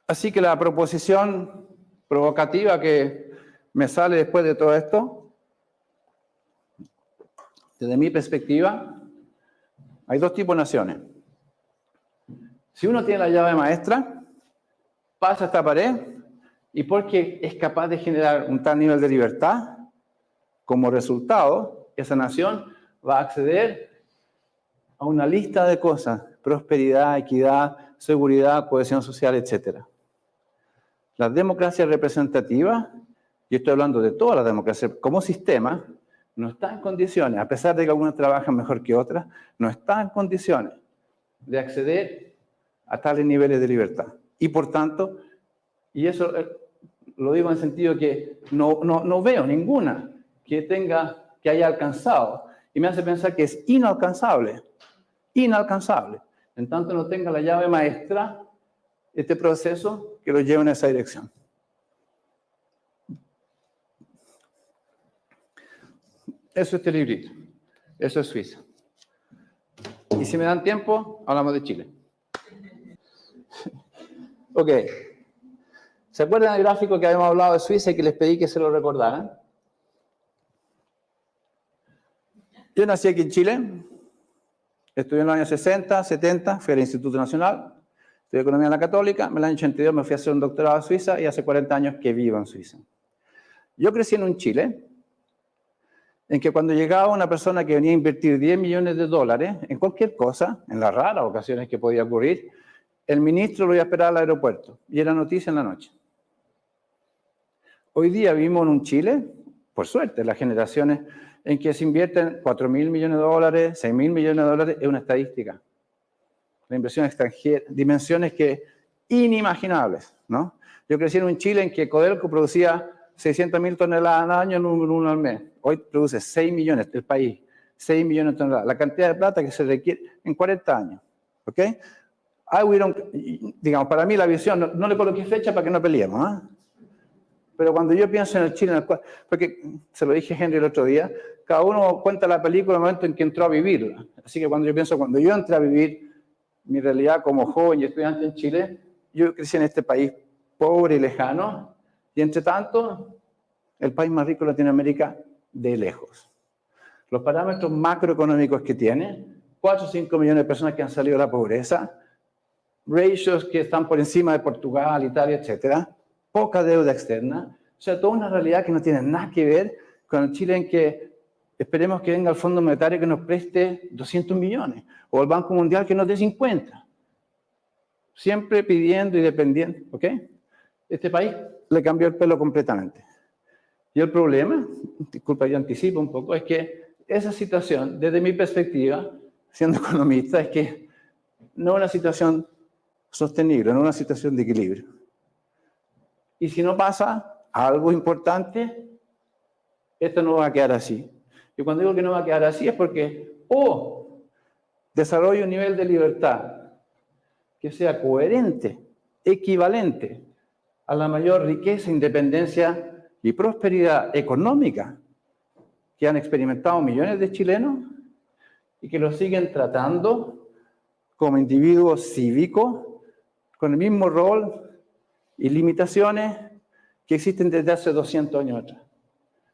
Así que la proposición provocativa que me sale después de todo esto, desde mi perspectiva, hay 2 tipos de naciones. Si uno tiene la llave maestra, pasa esta pared y porque es capaz de generar un tal nivel de libertad, como resultado, esa nación va a acceder a una lista de cosas: prosperidad, equidad, seguridad, cohesión social, etc. Las democracias representativas, y estoy hablando de todas las democracias como sistema, no están en condiciones, a pesar de que algunas trabajan mejor que otras, no están en condiciones de acceder a tales niveles de libertad. Y por tanto, y eso lo digo en el sentido que no veo ninguna que haya alcanzado. Y me hace pensar que es inalcanzable. Inalcanzable. En tanto no tenga la llave maestra, este proceso que lo lleve en esa dirección. Eso es este librito. Eso es Suiza. Y si me dan tiempo, hablamos de Chile. Ok. ¿Se acuerdan del gráfico que habíamos hablado de Suiza y que les pedí que se lo recordaran? Yo nací aquí en Chile, estudié en los años 60, 70, fui al Instituto Nacional, estudié Economía en la Católica, en el año 82 me fui a hacer un doctorado a Suiza y hace 40 años que vivo en Suiza. Yo crecí en un Chile en que cuando llegaba una persona que venía a invertir 10 millones de dólares en cualquier cosa, en las raras ocasiones que podía ocurrir, el ministro lo iba a esperar al aeropuerto y era noticia en la noche. Hoy día vivimos en un Chile, por suerte, las generaciones en que se invierten 4.000 millones de dólares, 6.000 millones de dólares, es una estadística. La inversión extranjera, dimensiones que inimaginables, ¿no? Yo crecí en un Chile en que Codelco producía 600.000 toneladas al año, uno al mes. Hoy produce 6 millones, el país, 6 millones de toneladas. La cantidad de plata que se requiere en 40 años, ¿ok? Digamos, para mí la visión, no le coloqué fecha para que no peleemos, ¿eh? Pero cuando yo pienso en el Chile, en el cual, porque se lo dije a Henry el otro día, cada uno cuenta la película en el momento en que entró a vivirla. Así que cuando yo entré a vivir mi realidad como joven y estudiante en Chile, yo crecí en este país pobre y lejano, y entre tanto, el país más rico de Latinoamérica de lejos. Los parámetros macroeconómicos que tiene, 4 o 5 millones de personas que han salido de la pobreza, ratios que están por encima de Portugal, Italia, etcétera, poca deuda externa, o sea, toda una realidad que no tiene nada que ver con el Chile en que esperemos que venga el Fondo Monetario que nos preste 200 millones, o el Banco Mundial que nos dé 50. Siempre pidiendo y dependiendo, ¿ok? Este país le cambió el pelo completamente. Y el problema, disculpa, yo anticipo un poco, es que esa situación, desde mi perspectiva, siendo economista, es que no es una situación sostenible, no es una situación de equilibrio. Y si no pasa algo importante, esto no va a quedar así. Y cuando digo que no va a quedar así es porque desarrolle un nivel de libertad que sea coherente, equivalente a la mayor riqueza, independencia y prosperidad económica que han experimentado millones de chilenos y que los siguen tratando como individuos cívicos con el mismo rol y limitaciones que existen desde hace 200 años atrás.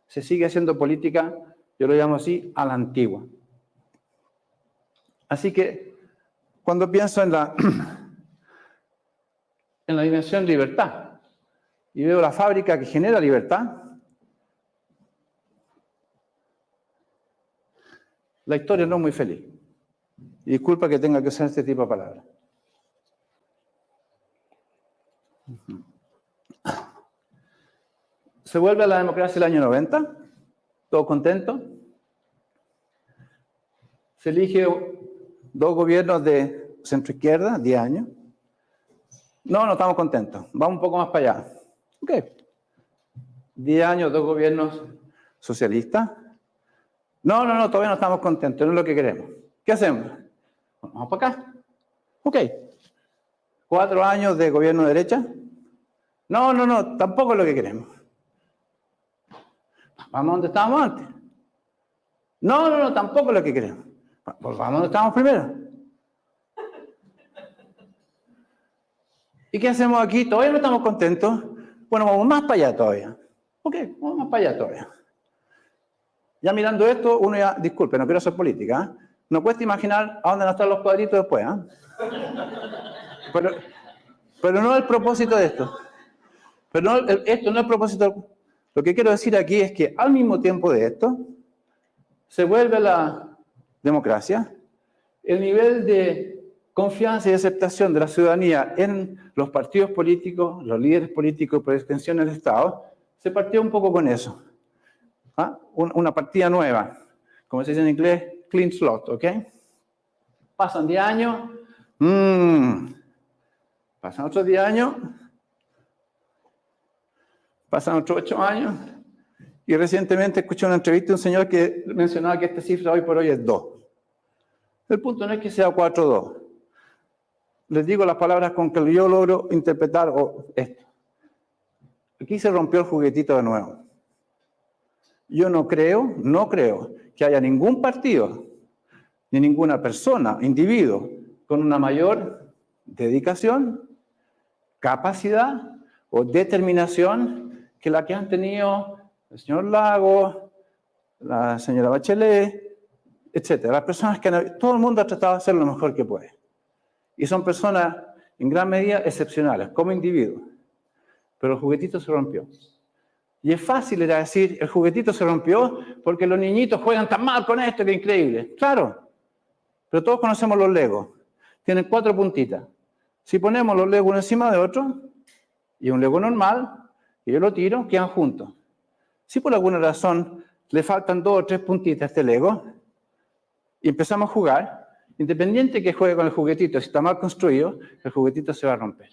Se sigue haciendo política, yo lo llamo así, a la antigua. Así que cuando pienso en la dimensión libertad y veo la fábrica que genera libertad, la historia no es muy feliz. Y disculpa que tenga que usar este tipo de palabras. Se vuelve a la democracia el año 90, todo contento. Se elige 2 gobiernos de centroizquierda, 10 años. No estamos contentos. Vamos un poco más para allá. Ok. 10 años, 2 gobiernos socialistas. No, todavía no estamos contentos, no es lo que queremos. ¿Qué hacemos? Vamos para acá. Ok. 4 años de gobierno de derecha. No, tampoco es lo que queremos. Vamos donde estábamos antes. No, tampoco es lo que queremos. Pues vamos donde estábamos primero. ¿Y qué hacemos aquí? Todavía no estamos contentos. Bueno, vamos más para allá todavía. Ok, vamos más para allá todavía. Ya mirando esto, uno ya, disculpe, no quiero hacer política, ¿eh? No cuesta imaginar a dónde van a estar los cuadritos después, ¿eh? Pero no es el propósito de esto. Esto no es el propósito. Lo que quiero decir aquí es que al mismo tiempo de esto, se vuelve la democracia, el nivel de confianza y aceptación de la ciudadanía en los partidos políticos, los líderes políticos, por extensión del Estado, se partió un poco con eso. ¿Ah? Una partida nueva, como se dice en inglés, clean slot, ¿ok? Pasan 10 años, pasan otros 10 años, pasan otros 8 años, y recientemente escuché una entrevista de un señor que mencionaba que esta cifra hoy por hoy es 2. El punto no es que sea 4-2. Les digo las palabras con que yo logro interpretar esto. Aquí se rompió el juguetito de nuevo. Yo no creo que haya ningún partido, ni ninguna persona, individuo, con una mayor dedicación, capacidad o determinación que la que han tenido el señor Lagos, la señora Bachelet, etcétera. Las personas todo el mundo ha tratado de hacer lo mejor que puede. Y son personas en gran medida excepcionales, como individuos. Pero el juguetito se rompió. Y es fácil era decir, el juguetito se rompió porque los niñitos juegan tan mal con esto, que es increíble. Claro, pero todos conocemos los Legos. Tienen 4 puntitas. Si ponemos los Legos uno encima de otro, y un Lego normal, y yo lo tiro, quedan juntos. Si por alguna razón le faltan 2 o 3 puntitas a este Lego, y empezamos a jugar, independiente que juegue con el juguetito, si está mal construido, el juguetito se va a romper.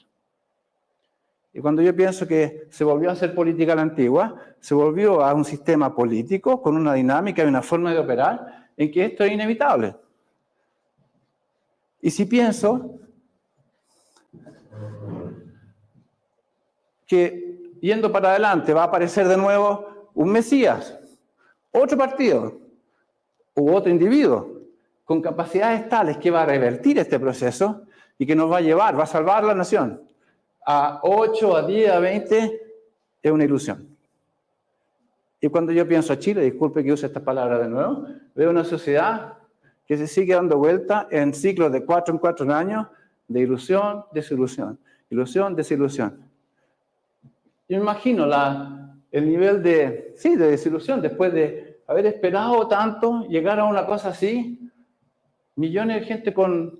Y cuando yo pienso que se volvió a hacer política a la antigua, se volvió a un sistema político con una dinámica y una forma de operar en que esto es inevitable. Y si pienso que yendo para adelante va a aparecer de nuevo un Mesías, otro partido u otro individuo con capacidades tales que va a revertir este proceso y que nos va a llevar, va a salvar la nación a 8, a 10, a 20, es una ilusión. Y cuando yo pienso a Chile, disculpe que use esta palabra de nuevo, veo una sociedad que se sigue dando vuelta en ciclos de 4 en 4 años de ilusión, desilusión, ilusión, desilusión. Yo me imagino el nivel de desilusión después de haber esperado tanto, llegar a una cosa así, millones de gente con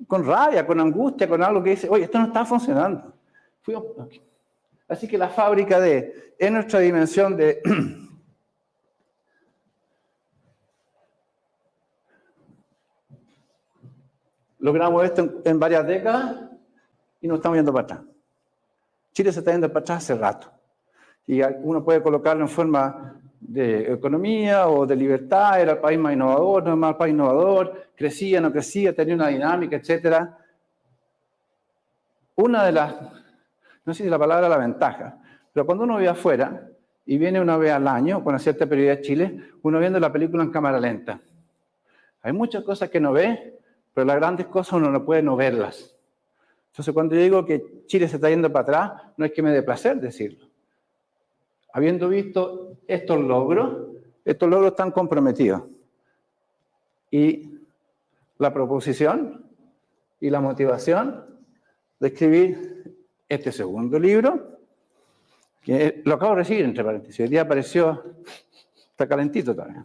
rabia, con angustia, con algo que dice, oye, esto no está funcionando. Así que la fábrica en nuestra dimensión de logramos esto en varias décadas y nos estamos yendo para atrás. Chile se está yendo para atrás hace rato. Y uno puede colocarlo en forma de economía o de libertad, era el país más innovador, no era más el país innovador, crecía, no crecía, tenía una dinámica, etc. Una de las, no sé si la palabra la ventaja, pero cuando uno vive afuera y viene una vez al año, con una cierta periodicidad a Chile, uno viendo la película en cámara lenta. Hay muchas cosas que no ve, pero las grandes cosas uno no puede no verlas. Entonces, cuando yo digo que Chile se está yendo para atrás, no es que me dé placer decirlo. Habiendo visto estos logros están comprometidos. Y la proposición y la motivación de escribir este segundo libro, que lo acabo de recibir, entre paréntesis, hoy día apareció, está calentito todavía.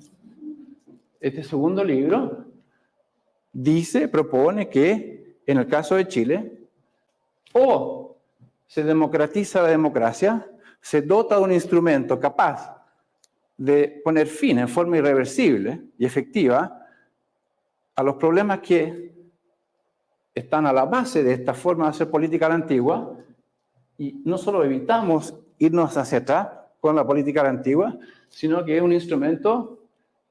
Este segundo libro propone que, en el caso de Chile, o se democratiza la democracia, se dota de un instrumento capaz de poner fin en forma irreversible y efectiva a los problemas que están a la base de esta forma de hacer política a la antigua, y no solo evitamos irnos hacia atrás con la política a la antigua, sino que es un instrumento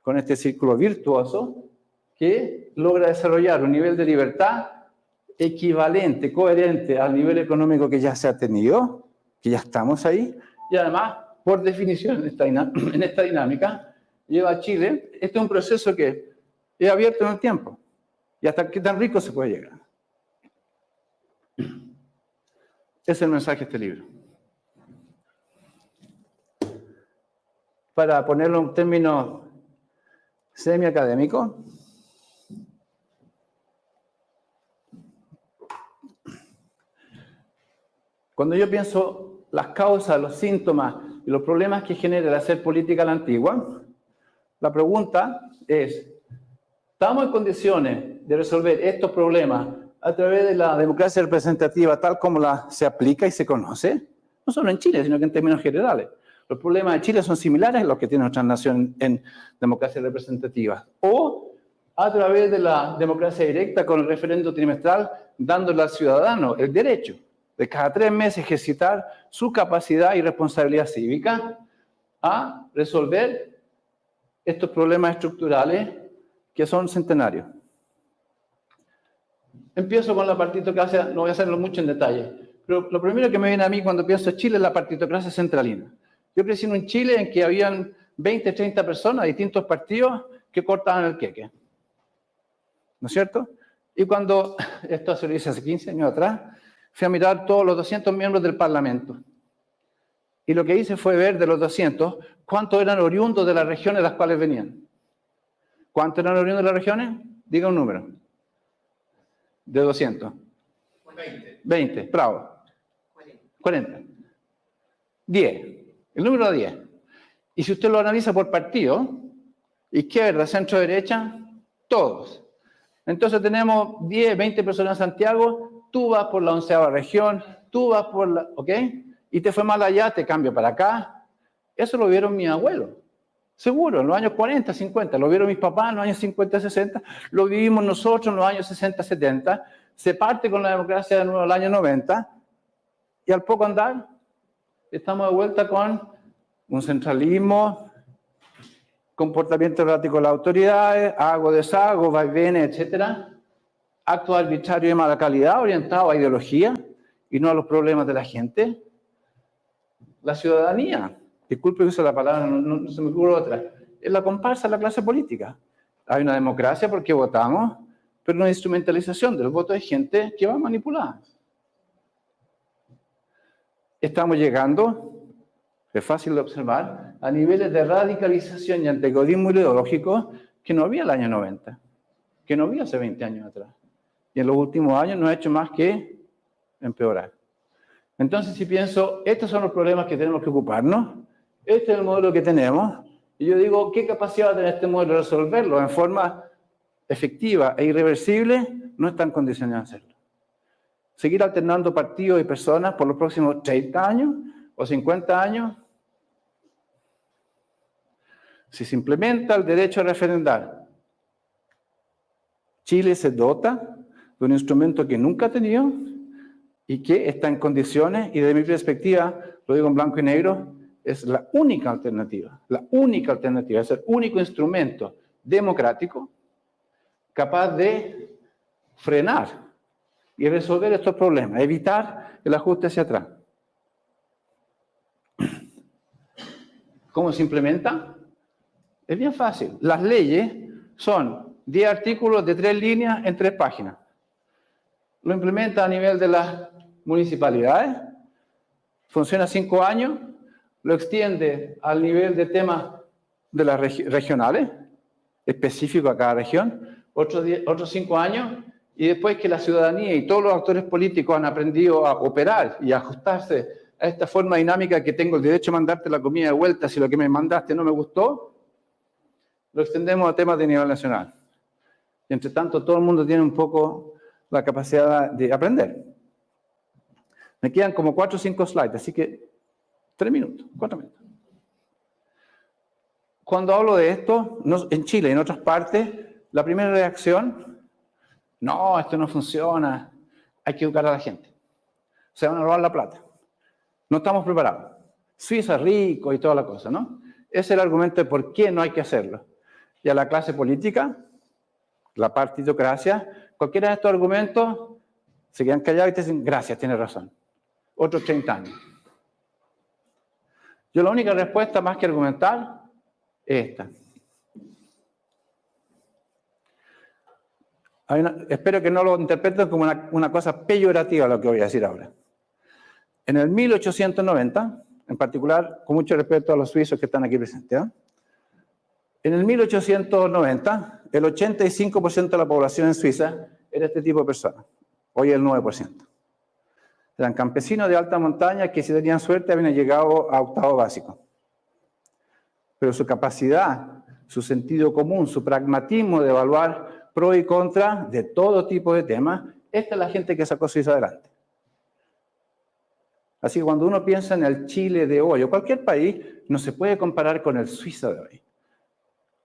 con este círculo virtuoso que logra desarrollar un nivel de libertad equivalente, coherente al nivel económico que ya se ha tenido, que ya estamos ahí, y además, por definición, en esta dinámica, lleva a Chile, este es un proceso que es abierto en el tiempo, y hasta qué tan rico se puede llegar. Ese es el mensaje de este libro. Para ponerlo en términos semi-académicos, cuando yo pienso las causas, los síntomas y los problemas que genera el hacer política a la antigua, la pregunta es, ¿estamos en condiciones de resolver estos problemas a través de la democracia representativa tal como se aplica y se conoce? No solo en Chile, sino que en términos generales. Los problemas de Chile son similares a los que tiene nuestra nación en democracia representativa. O a través de la democracia directa con el referendo trimestral, dándole al ciudadano el derecho de cada 3 meses ejercitar su capacidad y responsabilidad cívica a resolver estos problemas estructurales que son centenarios. Empiezo con la partitocracia, no voy a hacerlo mucho en detalle, pero lo primero que me viene a mí cuando pienso en Chile es la partitocracia centralina. Yo crecí en un Chile en que habían 20, 30 personas, distintos partidos, que cortaban el queque. ¿No es cierto? Y cuando, esto se lo hice hace 15 años atrás, fui a mirar todos los 200 miembros del Parlamento. Y lo que hice fue ver de los 200, cuántos eran oriundos de las regiones de las cuales venían. ¿Cuántos eran oriundos de las regiones? Diga un número. De 200. 20, bravo. 40. 10. El número 10. Y si usted lo analiza por partido, izquierda, centro, derecha, todos. Entonces tenemos 10, 20 personas en Santiago, tú vas por la 11ª región, tú vas por la... ¿Ok? Y te fue mal allá, te cambio para acá. Eso lo vieron mis abuelos. Seguro, en los años 40, 50. Lo vieron mis papás en los años 50, 60. Lo vivimos nosotros en los años 60, 70. Se parte con la democracia de nuevo en el año 90. Y al poco andar, estamos de vuelta con un centralismo, comportamiento errático de las autoridades, hago, deshago, vaivenes, etc. Actos arbitrarios de mala calidad orientados a ideología y no a los problemas de la gente. La ciudadanía, disculpe que use la palabra, no se me ocurre otra, es la comparsa de la clase política. Hay una democracia porque votamos, pero una instrumentalización del voto de gente que va manipulada. Estamos llegando, es fácil de observar, a niveles de radicalización y antagonismo ideológico que no había el año 90, que no había hace 20 años atrás. Y en los últimos años no ha hecho más que empeorar. Entonces, si pienso, estos son los problemas que tenemos que ocuparnos, este es el modelo que tenemos, y yo digo, ¿qué capacidad va a tener este modelo de resolverlo en forma efectiva e irreversible? No está en condiciones de hacerlo. Seguir alternando partidos y personas por los próximos 30 años o 50 años. Si se implementa el derecho a referendar, Chile se dota de un instrumento que nunca ha tenido y que está en condiciones, y desde mi perspectiva, lo digo en blanco y negro, es la única alternativa, es el único instrumento democrático capaz de frenar y resolver estos problemas, evitar el ajuste hacia atrás. ¿Cómo se implementa? Es bien fácil. Las leyes son 10 artículos de 3 líneas en 3 páginas. Lo implementa a nivel de las municipalidades, funciona 5 años, lo extiende al nivel de temas de las regionales, específico a cada región, otros 5 años, y después que la ciudadanía y todos los actores políticos han aprendido a operar y a ajustarse a esta forma dinámica que tengo el derecho a mandarte la comida de vuelta si lo que me mandaste no me gustó, lo extendemos a temas de nivel nacional. Y entre tanto, todo el mundo tiene un poco la capacidad de aprender. Me quedan como 4 o 5 slides, así que 3 minutos, 4 minutos. Cuando hablo de esto, en Chile y en otras partes, la primera reacción, no, esto no funciona, hay que educar a la gente. Se van a robar la plata. No estamos preparados. Suiza rico y toda la cosa, ¿no? Ese es el argumento de por qué no hay que hacerlo. Y a la clase política, la partidocracia, cualquiera de estos argumentos, se quedan callados y te dicen, gracias, tienes razón. Otros 30 años. Yo la única respuesta más que argumentar es esta. Espero que no lo interpreten como una cosa peyorativa lo que voy a decir ahora. En el 1890, en particular, con mucho respeto a los suizos que están aquí presentes, ¿eh? En el 1890, el 85% de la población en Suiza era este tipo de personas. Hoy el 9%. Eran campesinos de alta montaña que si tenían suerte habían llegado a octavo básico. Pero su capacidad, su sentido común, su pragmatismo de evaluar pro y contra de todo tipo de temas, esta es la gente que sacó Suiza adelante. Así que cuando uno piensa en el Chile de hoy o cualquier país, no se puede comparar con el Suiza de hoy.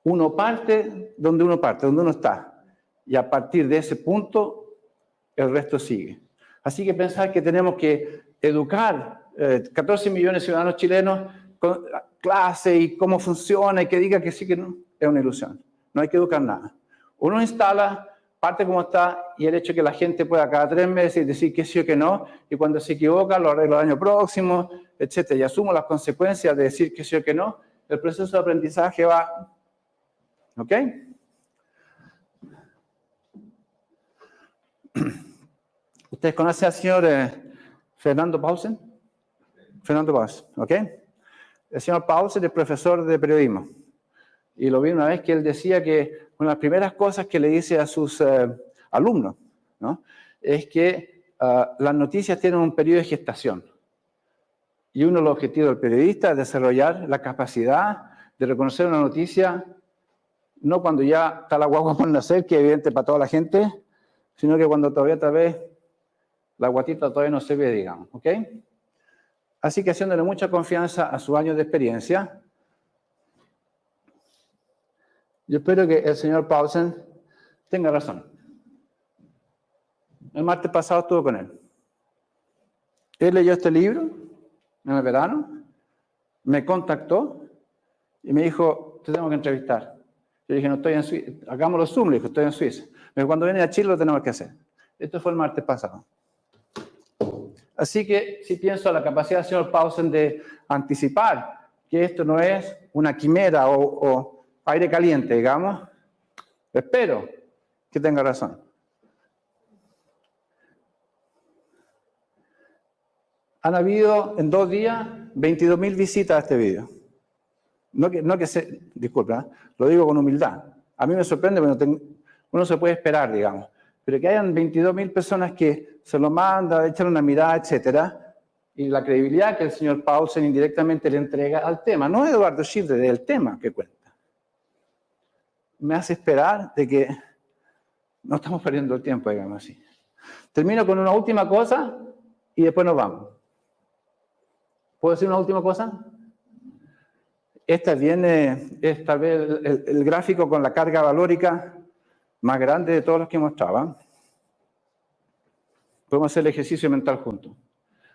Uno parte donde uno está. Y a partir de ese punto, el resto sigue. Así que pensar que tenemos que educar 14 millones de ciudadanos chilenos con clase y cómo funciona y que diga que sí, que no, es una ilusión. No hay que educar nada. Uno instala, parte como está, y el hecho de que la gente pueda cada 3 meses decir que sí o que no, y cuando se equivoca lo arregla el año próximo, etc. Y asumo las consecuencias de decir que sí o que no, el proceso de aprendizaje va... ¿Ok? ¿Ustedes conocen al señor Fernando Paulsen? Fernando Paulsen, ¿ok? El señor Paulsen es profesor de periodismo. Y lo vi una vez que él decía que una de las primeras cosas que le dice a sus alumnos, ¿no?, es que las noticias tienen un periodo de gestación. Y uno de los objetivos del periodista es desarrollar la capacidad de reconocer una noticia no cuando ya está la guagua por nacer, que es evidente para toda la gente, sino que cuando todavía tal vez la guatita todavía no se ve, digamos, ¿ok? Así que haciéndole mucha confianza a sus años de experiencia, yo espero que el señor Paulsen tenga razón. El martes pasado estuve con él. Él leyó este libro en el verano, me contactó y me dijo, te tengo que entrevistar. Yo dije, no estoy en Suiza, hagámoslo Zoom, le dije, estoy en Suiza. Pero cuando viene a Chile lo tenemos que hacer. Esto fue el martes pasado. Así que si pienso en la capacidad del señor Paulsen de anticipar que esto no es una quimera o aire caliente, digamos, espero que tenga razón. Han habido en 2 días 22.000 visitas a este video. Disculpa, lo digo con humildad. A mí me sorprende, pero uno se puede esperar, digamos. Pero que hayan 22.000 personas que se lo mandan, echan una mirada, etcétera, y la credibilidad que el señor Paulsen indirectamente le entrega al tema, no Eduardo Schindler, es el tema que cuenta, me hace esperar de que no estamos perdiendo el tiempo, digamos así. Termino con una última cosa y después nos vamos. ¿Puedo decir una última cosa? Esta es tal vez el gráfico con la carga valórica más grande de todos los que mostraba. Podemos hacer el ejercicio mental juntos.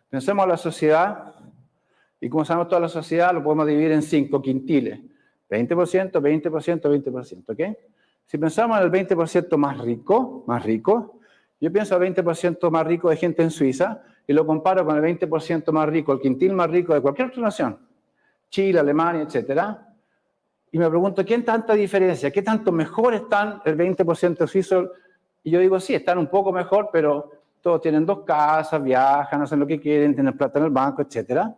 Pensemos en la sociedad Y como sabemos, toda la sociedad lo podemos dividir en 5 quintiles. 20%, 20%, 20%, ¿ok? Si pensamos en el 20% más rico, yo pienso el 20% más rico de gente en Suiza y lo comparo con el 20% más rico, el quintil más rico de cualquier otra nación, Chile, Alemania, etcétera. Y me pregunto, ¿qué tanta diferencia? ¿Qué tanto mejor están el 20% suizo? Y yo digo, sí, están un poco mejor, pero todos tienen 2 casas, viajan, hacen lo que quieren, tienen plata en el banco, etcétera.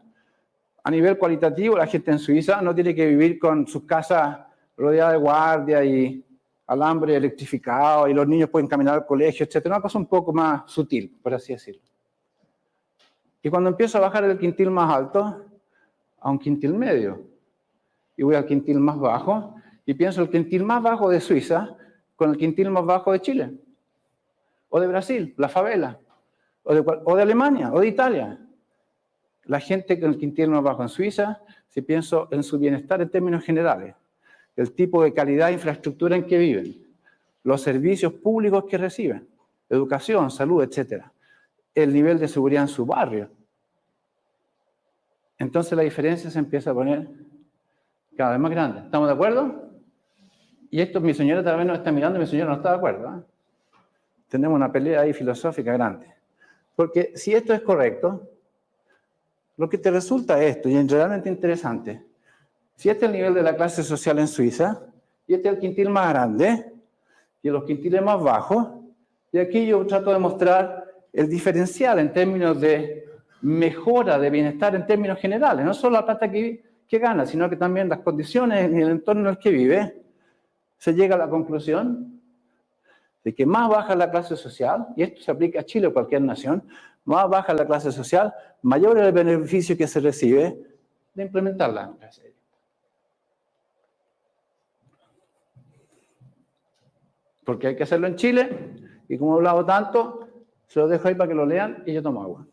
A nivel cualitativo, la gente en Suiza no tiene que vivir con sus casas rodeadas de guardia y alambre electrificado y los niños pueden caminar al colegio, etc. Una cosa un poco más sutil, por así decirlo. Y cuando empiezo a bajar del quintil más alto a un quintil medio, y voy al quintil más bajo, y pienso el quintil más bajo de Suiza con el quintil más bajo de Chile, o de Brasil, la favela, o de Alemania, o de Italia. La gente con el quintil más bajo en Suiza, si pienso en su bienestar en términos generales, el tipo de calidad de infraestructura en que viven, los servicios públicos que reciben, educación, salud, etc. El nivel de seguridad en su barrio. Entonces la diferencia se empieza a poner cada vez más grande. ¿Estamos de acuerdo? Y esto mi señora tal vez nos está mirando y mi señora no está de acuerdo, ¿eh? Tenemos una pelea ahí filosófica grande. Porque si esto es correcto, lo que te resulta esto, y es realmente interesante, si este es el nivel de la clase social en Suiza, y este es el quintil más grande, y los quintiles más bajos, y aquí yo trato de mostrar el diferencial en términos de mejora de bienestar en términos generales, no solo la plata que gana, sino que también las condiciones y el entorno en el que vive, se llega a la conclusión de que más baja la clase social, y esto se aplica a Chile o cualquier nación, más baja la clase social, mayor es el beneficio que se recibe de implementar la democracia. Porque hay que hacerlo en Chile, y como he hablado tanto, se lo dejo ahí para que lo lean y yo tomo agua.